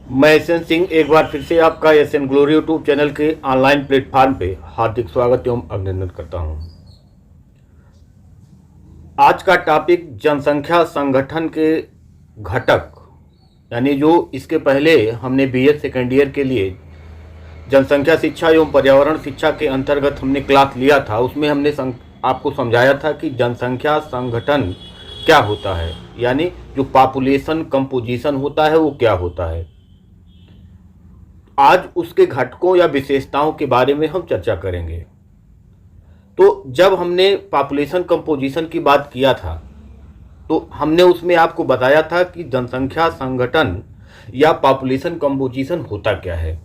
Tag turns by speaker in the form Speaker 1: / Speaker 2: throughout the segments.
Speaker 1: मैं एसएन सिंह एक बार फिर से आपका एसएन ग्लोरी यूट्यूब चैनल के ऑनलाइन प्लेटफॉर्म पे हार्दिक स्वागत एवं अभिनंदन करता हूं। आज का टॉपिक जनसंख्या संगठन के घटक, यानी जो इसके पहले हमने बीएड सेकेंड ईयर के लिए जनसंख्या शिक्षा एवं पर्यावरण शिक्षा के अंतर्गत हमने क्लास लिया था। उसमें हमने आपको समझाया था कि जनसंख्या संगठन क्या होता है, यानी जो पॉपुलेशन कंपोजिशन होता है वो क्या होता है। आज उसके घटकों या विशेषताओं के बारे में हम चर्चा करेंगे। तो जब हमने पॉपुलेशन कंपोजिशन की बात किया था तो हमने उसमें आपको बताया था कि जनसंख्या संगठन या पॉपुलेशन कंपोजिशन होता क्या है।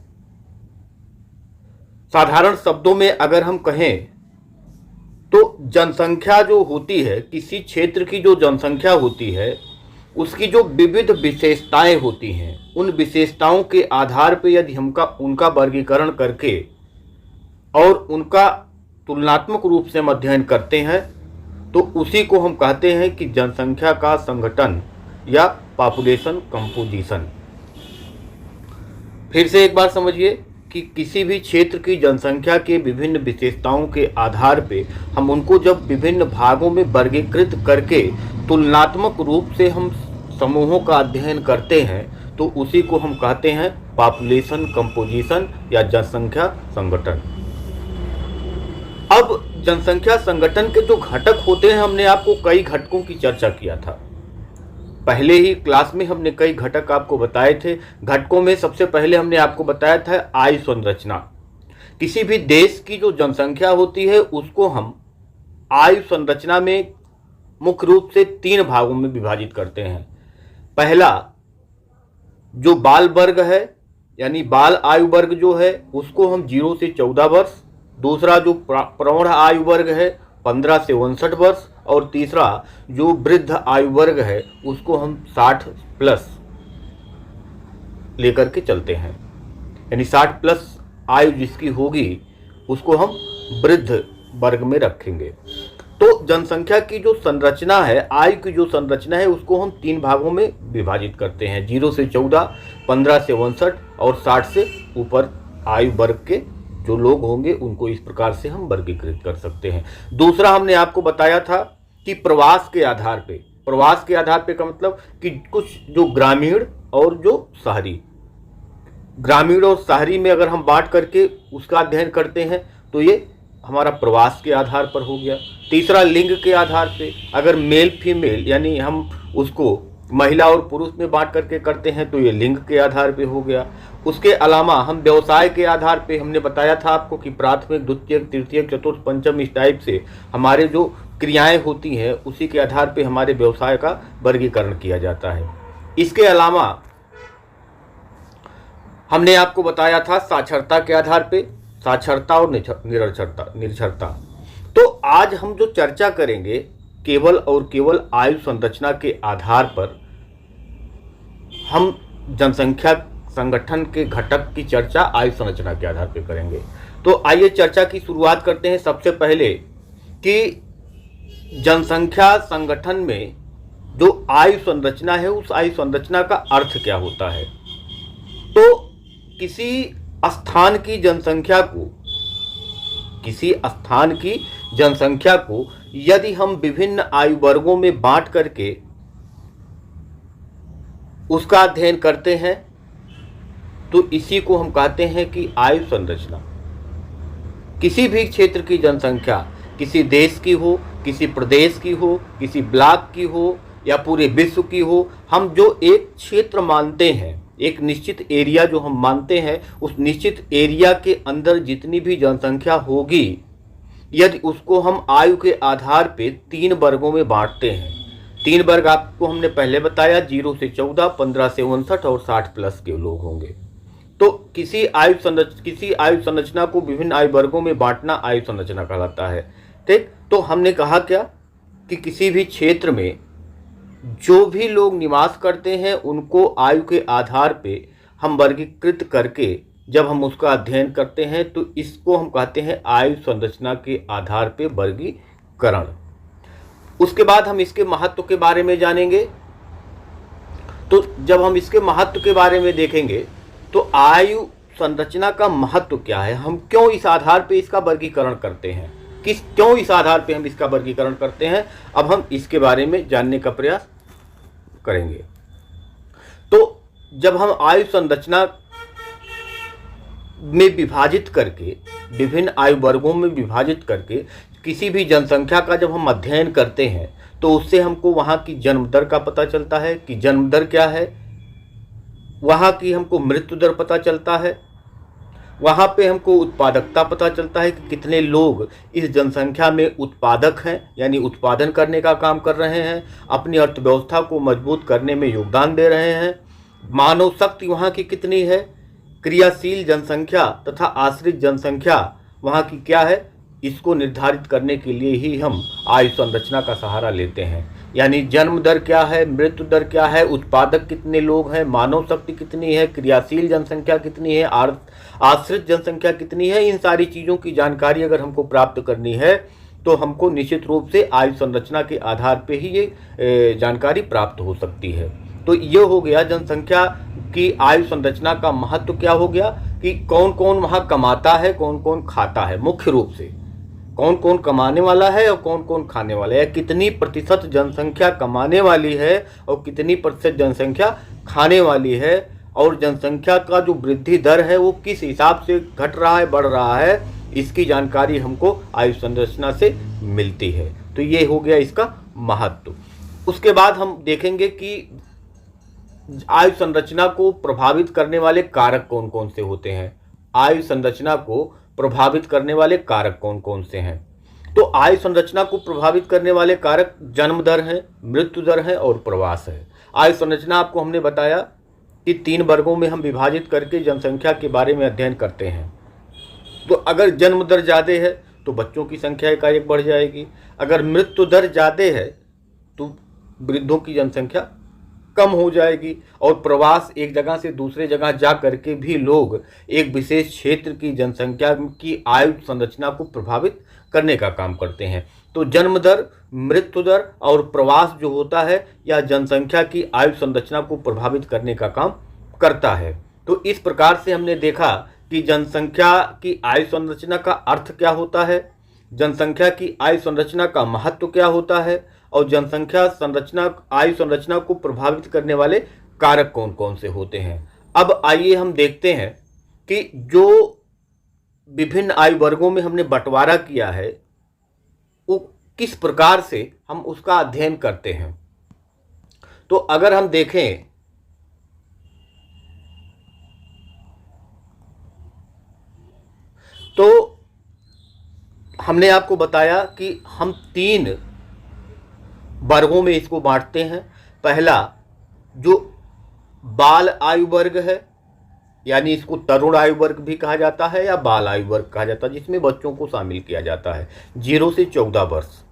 Speaker 1: साधारण शब्दों में अगर हम कहें तो जनसंख्या जो होती है, किसी क्षेत्र की जो जनसंख्या होती है उसकी जो विविध विशेषताएं होती हैं, उन विशेषताओं के आधार पर यदि उनका वर्गीकरण करके और उनका तुलनात्मक रूप से हम अध्ययन करते हैं तो उसी को हम कहते हैं कि जनसंख्या का संगठन या पॉपुलेशन कंपोजिशन। फिर से एक बार समझिए कि किसी भी क्षेत्र की जनसंख्या के विभिन्न विशेषताओं के आधार पे हम उनको जब विभिन्न भागों में वर्गीकृत करके तुलनात्मक रूप से हम समूहों का अध्ययन करते हैं तो उसी को हम कहते हैं पॉपुलेशन कंपोजिशन या जनसंख्या संगठन। अब जनसंख्या संगठन के जो घटक होते हैं, हमने आपको कई घटकों की चर्चा किया था। पहले ही क्लास में हमने कई घटक आपको बताए थे। घटकों में सबसे पहले हमने आपको बताया था आयु संरचना। किसी भी देश की जो जनसंख्या होती है उसको हम आयु संरचना में मुख्य रूप से 3 भागों में विभाजित करते हैं। पहला जो बाल वर्ग है, यानी बाल आयु वर्ग जो है उसको हम 0 से 14 वर्ष, दूसरा जो प्रौढ़ आयु वर्ग है 15 से 59 वर्ष, और तीसरा जो वृद्ध आयु वर्ग है उसको हम 60 प्लस लेकर के चलते हैं, यानी 60 प्लस आयु जिसकी होगी उसको हम वृद्ध वर्ग में रखेंगे। तो जनसंख्या की जो संरचना है, आयु की जो संरचना है उसको हम 3 भागों में विभाजित करते हैं, 0 से 14, 15 से 59 और 60 से ऊपर आयु वर्ग के जो लोग होंगे उनको इस प्रकार से हम वर्गीकृत कर सकते हैं। दूसरा हमने आपको बताया था कि प्रवास के आधार पे, प्रवास के आधार पे का मतलब कि कुछ जो ग्रामीण और जो शहरी, ग्रामीण और शहरी में अगर हम बांट करके उसका अध्ययन करते हैं तो ये हमारा प्रवास के आधार पर हो गया। तीसरा लिंग के आधार पे, अगर मेल फीमेल यानी हम उसको महिला और पुरुष में बांट करके करते हैं तो ये लिंग के आधार पे हो गया। उसके अलावा हम व्यवसाय के आधार पे, हमने बताया था आपको कि प्राथमिक, द्वितीयक, तृतीयक, चतुर्थ, पंचम, इस टाइप से हमारे जो क्रियाएं होती हैं उसी के आधार पे हमारे व्यवसाय का वर्गीकरण किया जाता है। इसके अलावा हमने आपको बताया था साक्षरता के आधार पे, साक्षरता और निरक्षरता। तो आज हम जो चर्चा करेंगे केवल और केवल आयु संरचना के आधार पर हम जनसंख्या संगठन के घटक की चर्चा आयु संरचना के आधार पर करेंगे। तो आइए चर्चा की शुरुआत करते हैं। सबसे पहले कि जनसंख्या संगठन में जो आयु संरचना है उस आयु संरचना का अर्थ क्या होता है। तो किसी स्थान की जनसंख्या को, किसी स्थान की जनसंख्या को यदि हम विभिन्न आयु वर्गों में बांट करके उसका अध्ययन करते हैं तो इसी को हम कहते हैं कि आयु संरचना। किसी भी क्षेत्र की जनसंख्या, किसी देश की हो, किसी प्रदेश की हो, किसी ब्लॉक की हो या पूरे विश्व की हो, हम जो एक क्षेत्र मानते हैं, एक निश्चित एरिया जो हम मानते हैं, उस निश्चित एरिया के अंदर जितनी भी जनसंख्या होगी यदि उसको हम आयु के आधार पे 3 वर्गों में बांटते हैं। 3 वर्ग आपको हमने पहले बताया, 0 से 14, 15 से 59 और 60 प्लस के लोग होंगे। तो किसी आयु संरचना को विभिन्न आयु वर्गों में बांटना आयु संरचना कहलाता है। ठीक, तो हमने कहा क्या कि किसी भी क्षेत्र में जो भी लोग निवास करते हैं उनको आयु के आधार पे हम वर्गीकृत करके जब हम उसका अध्ययन करते हैं तो इसको हम कहते हैं आयु संरचना के आधार पे वर्गीकरण। उसके बाद हम इसके महत्व के बारे में जानेंगे। तो जब हम इसके महत्व के बारे में देखेंगे तो आयु संरचना का महत्व क्या है, हम क्यों इस आधार पे इसका वर्गीकरण करते हैं, क्यों इस आधार पे हम इसका वर्गीकरण करते हैं, अब हम इसके बारे में जानने का प्रयास करेंगे। तो जब हम आयु संरचना में विभाजित करके, विभिन्न आयु वर्गों में विभाजित करके किसी भी जनसंख्या का जब हम अध्ययन करते हैं तो उससे हमको वहाँ की जन्म दर का पता चलता है कि जन्म दर क्या है, वहाँ की हमको मृत्यु दर पता चलता है, वहाँ पे हमको उत्पादकता पता चलता है कि कितने लोग इस जनसंख्या में उत्पादक हैं, यानी उत्पादन करने का काम कर रहे हैं, अपनी अर्थव्यवस्था को मजबूत करने में योगदान दे रहे हैं, मानव शक्ति वहाँ की कितनी है, क्रियाशील जनसंख्या तथा आश्रित जनसंख्या वहाँ की क्या है, इसको निर्धारित करने के लिए ही हम आयु संरचना का सहारा लेते हैं। यानी जन्म दर क्या है, मृत्यु दर क्या है, उत्पादक कितने लोग हैं, मानव शक्ति कितनी है, क्रियाशील जनसंख्या कितनी है, आश्रित जनसंख्या कितनी है, इन सारी चीज़ों की जानकारी अगर हमको प्राप्त करनी है तो हमको निश्चित रूप से आयु संरचना के आधार पे ही ये जानकारी प्राप्त हो सकती है। तो ये हो गया जनसंख्या की आयु संरचना का महत्व क्या हो गया कि कौन कौन वहाँ कमाता है, कौन कौन खाता है, मुख्य रूप से कौन कौन कमाने वाला है और कौन कौन खाने वाला है, कितनी प्रतिशत जनसंख्या कमाने वाली है और कितनी प्रतिशत जनसंख्या खाने वाली है, और जनसंख्या का जो वृद्धि दर है वो किस हिसाब से घट रहा है, बढ़ रहा है, इसकी जानकारी हमको आयु संरचना से मिलती है। तो ये हो गया इसका महत्व। उसके बाद हम देखेंगे कि आयु संरचना को प्रभावित करने वाले कारक कौन कौन से होते हैं, आयु संरचना को प्रभावित करने वाले कारक कौन कौन से हैं। तो आयु संरचना को प्रभावित करने वाले कारक जन्म दर है, मृत्यु दर है और प्रवास है। आयु संरचना आपको हमने बताया कि 3 वर्गों में हम विभाजित करके जनसंख्या के बारे में अध्ययन करते हैं। तो अगर जन्म दर ज़्यादा है तो बच्चों की संख्या एकाएक बढ़ जाएगी, अगर मृत्यु दर ज़्यादा है तो वृद्धों की जनसंख्या कम हो जाएगी, और प्रवास एक जगह से दूसरे जगह जा करके भी लोग एक विशेष क्षेत्र की जनसंख्या की आयु संरचना को प्रभावित करने का काम करते हैं। तो जन्म दर, मृत्यु दर और प्रवास जो होता है यह जनसंख्या की आयु संरचना को प्रभावित करने का काम करता है। तो इस प्रकार से हमने देखा कि जनसंख्या की आयु संरचना का अर्थ क्या होता है, जनसंख्या की आयु संरचना का महत्व क्या होता है, और जनसंख्या संरचना आयु संरचना को प्रभावित करने वाले कारक कौन कौन से होते हैं। अब आइए हम देखते हैं कि जो विभिन्न आयु वर्गों में हमने बंटवारा किया है वो किस प्रकार से हम उसका अध्ययन करते हैं। तो अगर हम देखें तो हमने आपको बताया कि हम 3 वर्गों में इसको बांटते हैं। पहला जो बाल आयु वर्ग है, यानी इसको तरुण आयु वर्ग भी कहा जाता है या बाल आयु वर्ग कहा जाता है, जिसमें बच्चों को शामिल किया जाता है 0 से 14 वर्ष।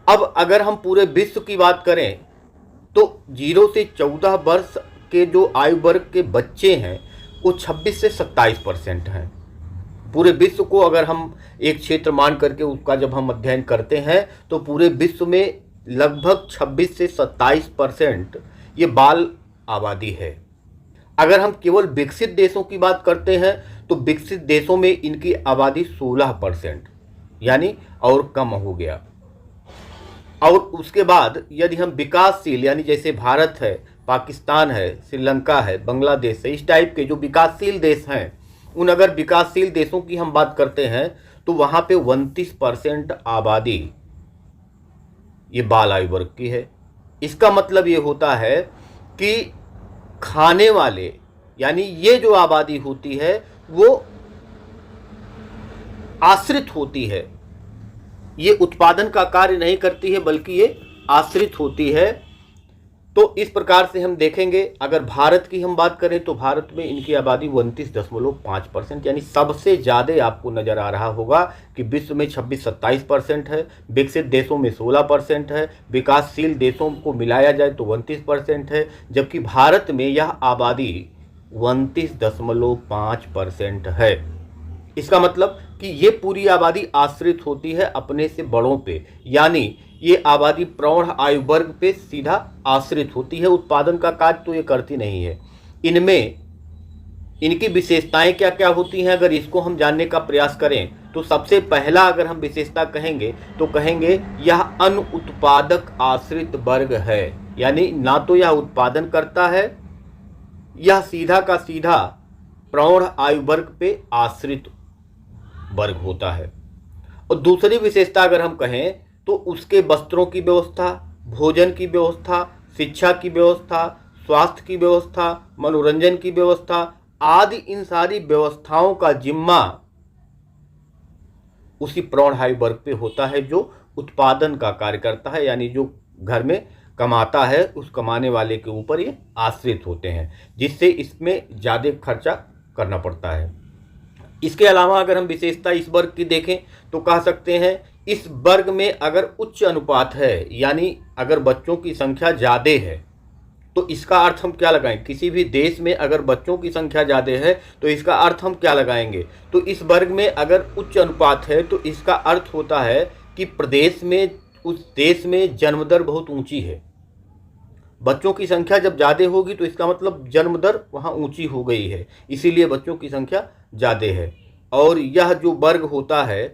Speaker 1: अब अगर हम पूरे विश्व की बात करें तो 0 से 14 वर्ष के जो आयु वर्ग के बच्चे हैं वो 26 से 27% हैं। पूरे विश्व को अगर हम एक क्षेत्र मान करके उसका जब हम अध्ययन करते हैं तो पूरे विश्व में लगभग 26 से 27% ये बाल आबादी है। अगर हम केवल विकसित देशों की बात करते हैं तो विकसित देशों में इनकी आबादी 16% यानी और कम हो गया। और उसके बाद यदि हम विकासशील यानी जैसे भारत है, पाकिस्तान है, श्रीलंका है, बांग्लादेश है, इस टाइप के जो विकासशील देश हैं, उन अगर विकासशील देशों की हम बात करते हैं तो वहाँ पे 29% आबादी ये बाल आयु वर्ग की है। इसका मतलब ये होता है कि खाने वाले यानी ये जो आबादी होती है वो आश्रित होती है, ये उत्पादन का कार्य नहीं करती है बल्कि ये आश्रित होती है। तो इस प्रकार से हम देखेंगे अगर भारत की हम बात करें तो भारत में इनकी आबादी 29.5% यानी सबसे ज़्यादा आपको नज़र आ रहा होगा कि विश्व में 26-27% है, विकसित देशों में 16% है, विकासशील देशों को मिलाया जाए तो 29% है, जबकि भारत में यह आबादी 29.5% है। इसका मतलब कि ये पूरी आबादी आश्रित होती है अपने से बड़ों पे, यानी ये आबादी प्रौढ़ आयु वर्ग पे सीधा आश्रित होती है, उत्पादन का कार्य तो ये करती नहीं है। इनमें इनकी विशेषताएं क्या क्या होती हैं, अगर इसको हम जानने का प्रयास करें तो सबसे पहला अगर हम विशेषता कहेंगे तो कहेंगे यह अनुत्पादक आश्रित वर्ग है। यानी ना तो यह उत्पादन करता है, यह सीधा का सीधा प्रौढ़ आयु वर्ग पे आश्रित वर्ग होता है। और दूसरी विशेषता अगर हम कहें तो उसके वस्त्रों की व्यवस्था, भोजन की व्यवस्था, शिक्षा की व्यवस्था, स्वास्थ्य की व्यवस्था, मनोरंजन की व्यवस्था आदि इन सारी व्यवस्थाओं का जिम्मा उसी प्रौढ़ आयु वर्ग पे होता है जो उत्पादन का कार्य करता है। यानी जो घर में कमाता है उस कमाने वाले के ऊपर ये आश्रित होते हैं, जिससे इसमें ज़्यादा खर्चा करना पड़ता है। इसके अलावा अगर हम विशेषता इस वर्ग की देखें तो कह सकते हैं इस वर्ग में अगर उच्च अनुपात है, यानी अगर बच्चों की संख्या ज़्यादा है तो इसका अर्थ हम क्या लगाएं। किसी भी देश में अगर बच्चों की संख्या ज़्यादा है तो इसका अर्थ हम क्या लगाएंगे। तो इस वर्ग में अगर उच्च अनुपात है तो इसका अर्थ होता है कि प्रदेश में, उस देश में जन्म दर बहुत ऊंची है। बच्चों की संख्या जब ज़्यादा होगी तो इसका मतलब जन्म दर वहाँ ऊंची हो गई है, इसीलिए बच्चों की संख्या ज़्यादा है। और यह जो वर्ग होता है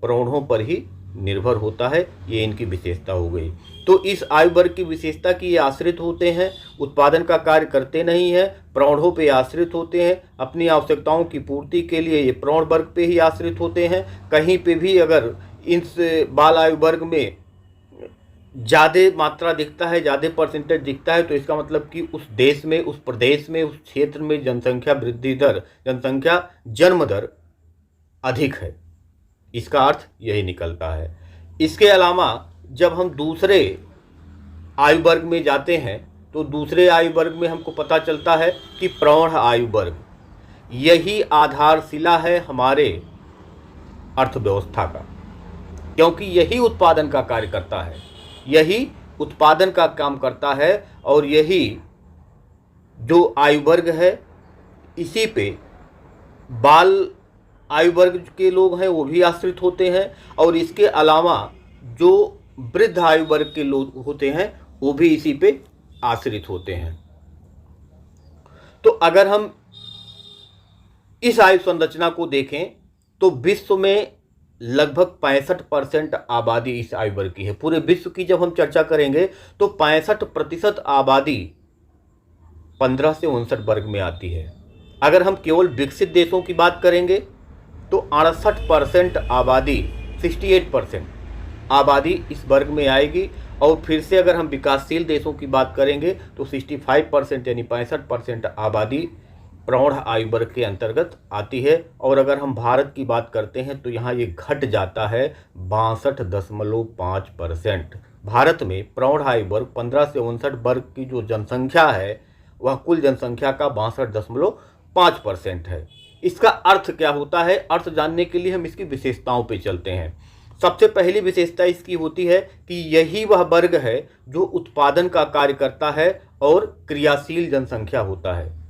Speaker 1: प्रौढ़ों पर ही निर्भर होता है, ये इनकी विशेषता हो गई। तो इस आयु वर्ग की विशेषता की ये आश्रित होते हैं, उत्पादन का कार्य करते नहीं हैं, प्रौढ़ों पे आश्रित होते हैं, अपनी आवश्यकताओं की पूर्ति के लिए ये प्रौढ़ वर्ग पे ही आश्रित होते हैं। कहीं पे भी अगर इस बाल आयु वर्ग में ज़्यादा मात्रा दिखता है, ज़्यादा परसेंटेज दिखता है तो इसका मतलब कि उस देश में, उस प्रदेश में, उस क्षेत्र में जनसंख्या वृद्धि दर, जनसंख्या जन्म दर अधिक है। इसका अर्थ यही निकलता है। इसके अलावा जब हम दूसरे आयु वर्ग में जाते हैं तो दूसरे आयु वर्ग में हमको पता चलता है कि प्रौढ़ आयु वर्ग यही आधारशिला है हमारे अर्थव्यवस्था का, क्योंकि यही उत्पादन का कार्य करता है, यही उत्पादन का काम करता है। और यही जो आयु वर्ग है इसी पे बाल आयु वर्ग के लोग हैं वो भी आश्रित होते हैं, और इसके अलावा जो वृद्ध आयु वर्ग के लोग होते हैं वो भी इसी पे आश्रित होते हैं। तो अगर हम इस आयु संरचना को देखें तो विश्व में लगभग 65% आबादी इस आयु वर्ग की है। पूरे विश्व की जब हम चर्चा करेंगे तो 65% आबादी 15 से 59 वर्ग में आती है। अगर हम केवल विकसित देशों की बात करेंगे तो 68% आबादी, 68% आबादी इस वर्ग में आएगी। और फिर से अगर हम विकासशील देशों की बात करेंगे तो 65% यानी 65% आबादी प्रौढ़ आयु वर्ग के अंतर्गत आती है। और अगर हम भारत की बात करते हैं तो यहाँ ये घट जाता है 62.5%। भारत में प्रौढ़ आयु वर्ग 15 से 59 वर्ग की जो जनसंख्या है वह कुल जनसंख्या का 62.5% है। इसका अर्थ क्या होता है, अर्थ जानने के लिए हम इसकी विशेषताओं पे चलते हैं। सबसे पहली विशेषता इसकी होती है कि यही वह वर्ग है जो उत्पादन का कार्य करता है और क्रियाशील जनसंख्या होता है।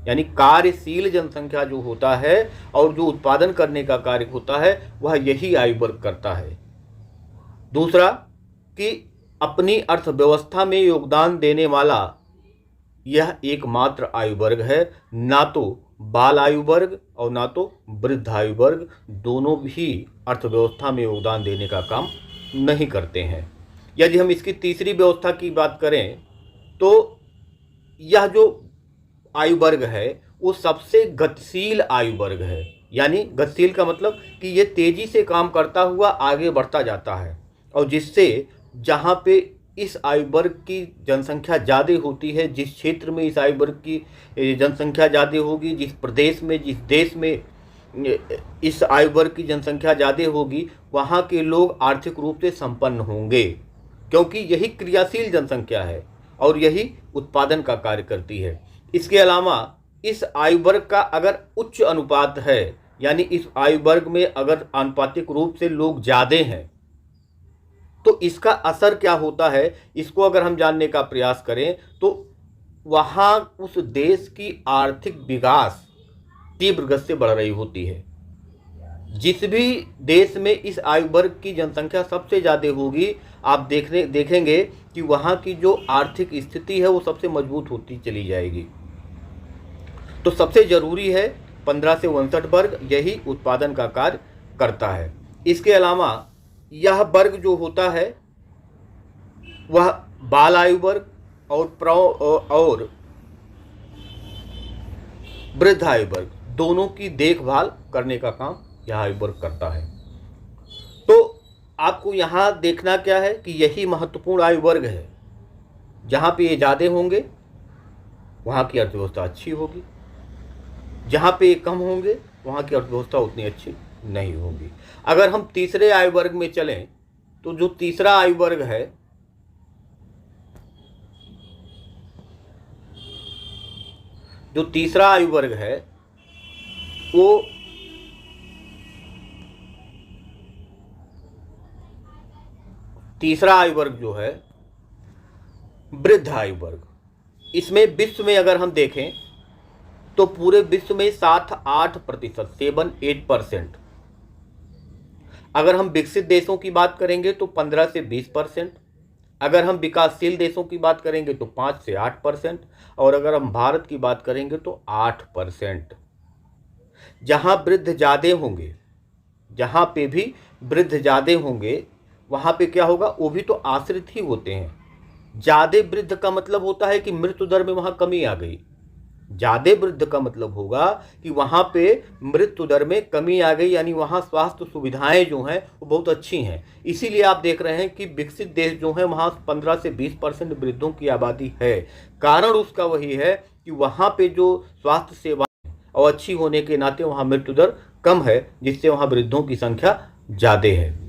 Speaker 1: यानी कार्यशील जनसंख्या जो होता है और जो उत्पादन करने का कार्य होता है वह यही आयु वर्ग करता है। दूसरा कि अपनी अर्थव्यवस्था में योगदान देने वाला यह एकमात्र आयु वर्ग है, ना तो बाल आयु वर्ग और ना तो वृद्ध आयु वर्ग, दोनों भी अर्थव्यवस्था में योगदान देने का काम नहीं करते हैं। यदि हम इसकी तीसरी व्यवस्था की बात करें तो यह जो आयु वर्ग है वो सबसे गतिशील आयु वर्ग है। यानी गतिशील का मतलब कि ये तेजी से काम करता हुआ आगे बढ़ता जाता है, और जिससे जहाँ पे इस आयु वर्ग की जनसंख्या ज़्यादा होती है, जिस क्षेत्र में इस आयु वर्ग की जनसंख्या ज़्यादा होगी, जिस प्रदेश में, जिस देश में इस आयु वर्ग की जनसंख्या ज़्यादा होगी, वहाँ के लोग आर्थिक रूप से संपन्न होंगे, क्योंकि यही क्रियाशील जनसंख्या है और यही उत्पादन का कार्य करती है। इसके अलावा इस आयु वर्ग का अगर उच्च अनुपात है, यानी इस आयु वर्ग में अगर आनुपातिक रूप से लोग ज़्यादा हैं, तो इसका असर क्या होता है, इसको अगर हम जानने का प्रयास करें तो वहाँ उस देश की आर्थिक विकास तीव्र गति से बढ़ रही होती है। जिस भी देश में इस आयु वर्ग की जनसंख्या सबसे ज़्यादा होगी, आप देखेंगे कि वहाँ की जो आर्थिक स्थिति है वो सबसे मजबूत होती चली जाएगी। तो सबसे ज़रूरी है 15 से 59 वर्ग, यही उत्पादन का कार्य करता है। इसके अलावा यह वर्ग जो होता है वह बाल आयु वर्ग और वृद्ध आयु वर्ग दोनों की देखभाल करने का काम यह आयु वर्ग करता है। तो आपको यहाँ देखना क्या है कि यही महत्वपूर्ण आयु वर्ग है। जहाँ पे ये ज़्यादा होंगे वहाँ की अर्थव्यवस्था अच्छी होगी, जहाँ पे ये कम होंगे वहाँ की अर्थव्यवस्था उतनी अच्छी नहीं होगी। अगर हम तीसरे आयु वर्ग में चलें तो जो तीसरा आयु वर्ग है वो तीसरा आयु वर्ग जो है वृद्ध आयु वर्ग। इसमें विश्व में अगर हम देखें तो पूरे विश्व में 7-8%, 7-8%। अगर हम विकसित देशों की बात करेंगे तो 15 से 20%। अगर हम विकासशील देशों की बात करेंगे तो 5 से 8%। और अगर हम भारत की बात करेंगे तो 8%। जहाँ वृद्ध ज़्यादा होंगे, जहाँ पे भी वृद्ध ज़्यादा होंगे वहाँ पे क्या होगा, वो भी तो आश्रित ही होते हैं। ज़्यादा वृद्ध का मतलब होता है कि मृत्यु दर में वहाँ कमी आ गई। ज़्यादा वृद्ध का मतलब होगा कि वहाँ पे मृत्यु दर में कमी आ गई, यानी वहाँ स्वास्थ्य सुविधाएं जो हैं वो बहुत अच्छी हैं। इसीलिए आप देख रहे हैं कि विकसित देश जो हैं वहाँ 15 से 20% वृद्धों की आबादी है। कारण उसका वही है कि वहाँ पे जो स्वास्थ्य सेवा और अच्छी होने के नाते वहाँ मृत्यु दर कम है, जिससे वहाँ वृद्धों की संख्या ज़्यादा है।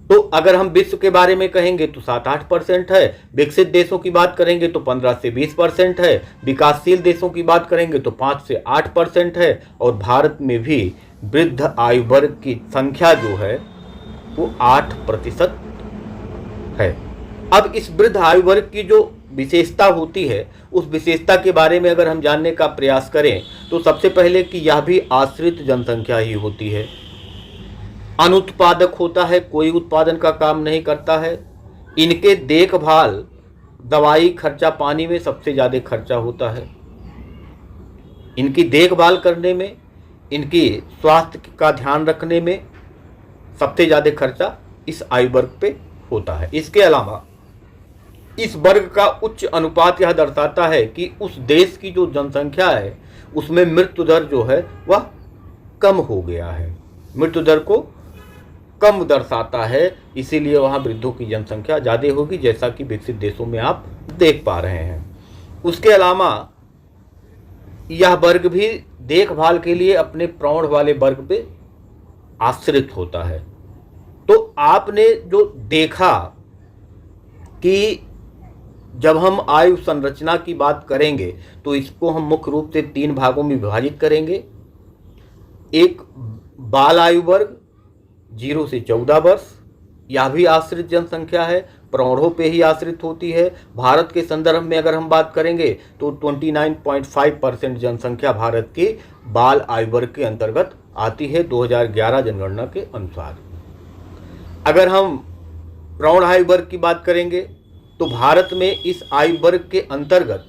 Speaker 1: तो अगर हम विश्व के बारे में कहेंगे तो 7-8% है, विकसित देशों की बात करेंगे तो 15 से 20% है, विकासशील देशों की बात करेंगे तो 5 से 8% है, और भारत में भी वृद्ध आयु वर्ग की संख्या जो है वो 8% है। अब इस वृद्ध आयु वर्ग की जो विशेषता होती है उस विशेषता के बारे में अगर हम जानने का प्रयास करें तो सबसे पहले कि यह भी आश्रित जनसंख्या ही होती है, अनुत्पादक होता है, कोई उत्पादन का काम नहीं करता है। इनके देखभाल, दवाई खर्चा पानी में सबसे ज़्यादा खर्चा होता है। इनकी देखभाल करने में, इनकी स्वास्थ्य का ध्यान रखने में सबसे ज़्यादा खर्चा इस आयु वर्ग पे होता है। इसके अलावा इस वर्ग का उच्च अनुपात यह दर्शाता है कि उस देश की जो जनसंख्या है उसमें मृत्यु दर जो है वह कम हो गया है, मृत्यु दर को कम दर्शाता है। इसीलिए वहाँ वृद्धों की जनसंख्या ज़्यादा होगी, जैसा कि विकसित देशों में आप देख पा रहे हैं। उसके अलावा यह वर्ग भी देखभाल के लिए अपने प्रौढ़ वाले वर्ग पे आश्रित होता है। तो आपने जो देखा कि जब हम आयु संरचना की बात करेंगे तो इसको हम मुख्य रूप से 3 भागों में विभाजित करेंगे। एक बाल आयु वर्ग 0 से 14 वर्ष, यह भी आश्रित जनसंख्या है, प्रौढ़ों पे ही आश्रित होती है। भारत के संदर्भ में अगर हम बात करेंगे तो 29.5% जनसंख्या भारत की बाल आयु वर्ग के अंतर्गत आती है 2011 जनगणना के अनुसार। अगर हम प्रौढ़ आयु वर्ग की बात करेंगे तो भारत में इस आयु वर्ग के अंतर्गत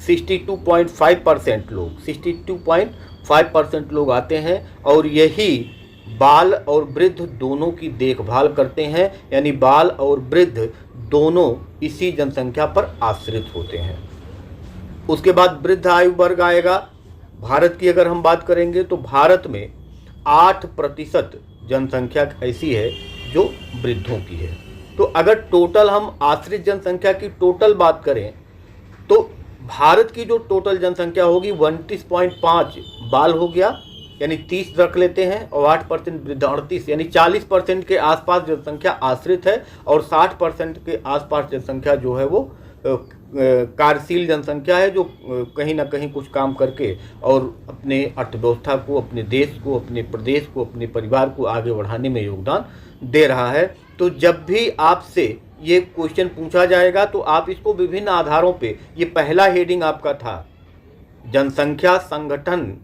Speaker 1: 62.5% लोग आते हैं, और यही बाल और वृद्ध दोनों की देखभाल करते हैं, यानी बाल और वृद्ध दोनों इसी जनसंख्या पर आश्रित होते हैं। उसके बाद वृद्ध आयु वर्ग आएगा। भारत की अगर हम बात करेंगे तो भारत में 8% जनसंख्या ऐसी है जो वृद्धों की है। तो अगर टोटल हम आश्रित जनसंख्या की टोटल बात करें तो भारत की जो टोटल जनसंख्या होगी 29.5 बाल हो गया, यानी 30 रख लेते हैं, और 8% वृद्ध 38, यानी 40% के आसपास जनसंख्या आश्रित है, और 60% के आसपास जनसंख्या जो है वो कार्यशील जनसंख्या है, जो कहीं ना कहीं कुछ काम करके और अपने अर्थव्यवस्था को, अपने देश को, अपने प्रदेश को, अपने परिवार को आगे बढ़ाने में योगदान दे रहा है। तो जब भी आपसे ये क्वेश्चन पूछा जाएगा तो आप इसको विभिन्न आधारों पे, ये पहला हेडिंग आपका था जनसंख्या संगठन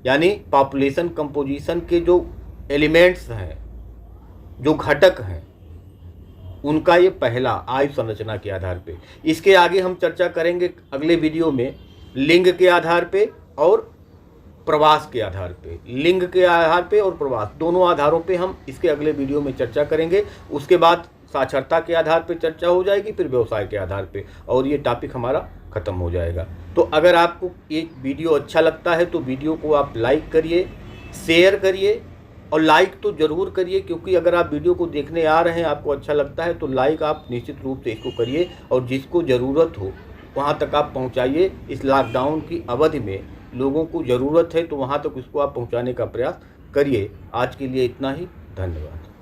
Speaker 1: यानी पॉपुलेशन कंपोजिशन के जो एलिमेंट्स हैं, जो घटक हैं, उनका ये पहला आयु संरचना के आधार पे। इसके आगे हम चर्चा करेंगे अगले वीडियो में लिंग के आधार पे और प्रवास के आधार पे। लिंग के आधार पे और प्रवास दोनों आधारों पे हम इसके अगले वीडियो में चर्चा करेंगे। उसके बाद साक्षरता के आधार पे चर्चा हो जाएगी, फिर व्यवसाय के आधार पे, और ये टॉपिक हमारा ख़त्म हो जाएगा। तो अगर आपको ये वीडियो अच्छा लगता है तो वीडियो को आप लाइक करिए, शेयर करिए, और लाइक तो ज़रूर करिए, क्योंकि अगर आप वीडियो को देखने आ रहे हैं, आपको अच्छा लगता है, तो लाइक आप निश्चित रूप से इसको करिए, और जिसको ज़रूरत हो वहाँ तक आप पहुँचाइए। इस लॉकडाउन की अवधि में लोगों को ज़रूरत है, तो वहाँ तक इसको आप पहुँचाने का प्रयास करिए। आज के लिए इतना ही, धन्यवाद।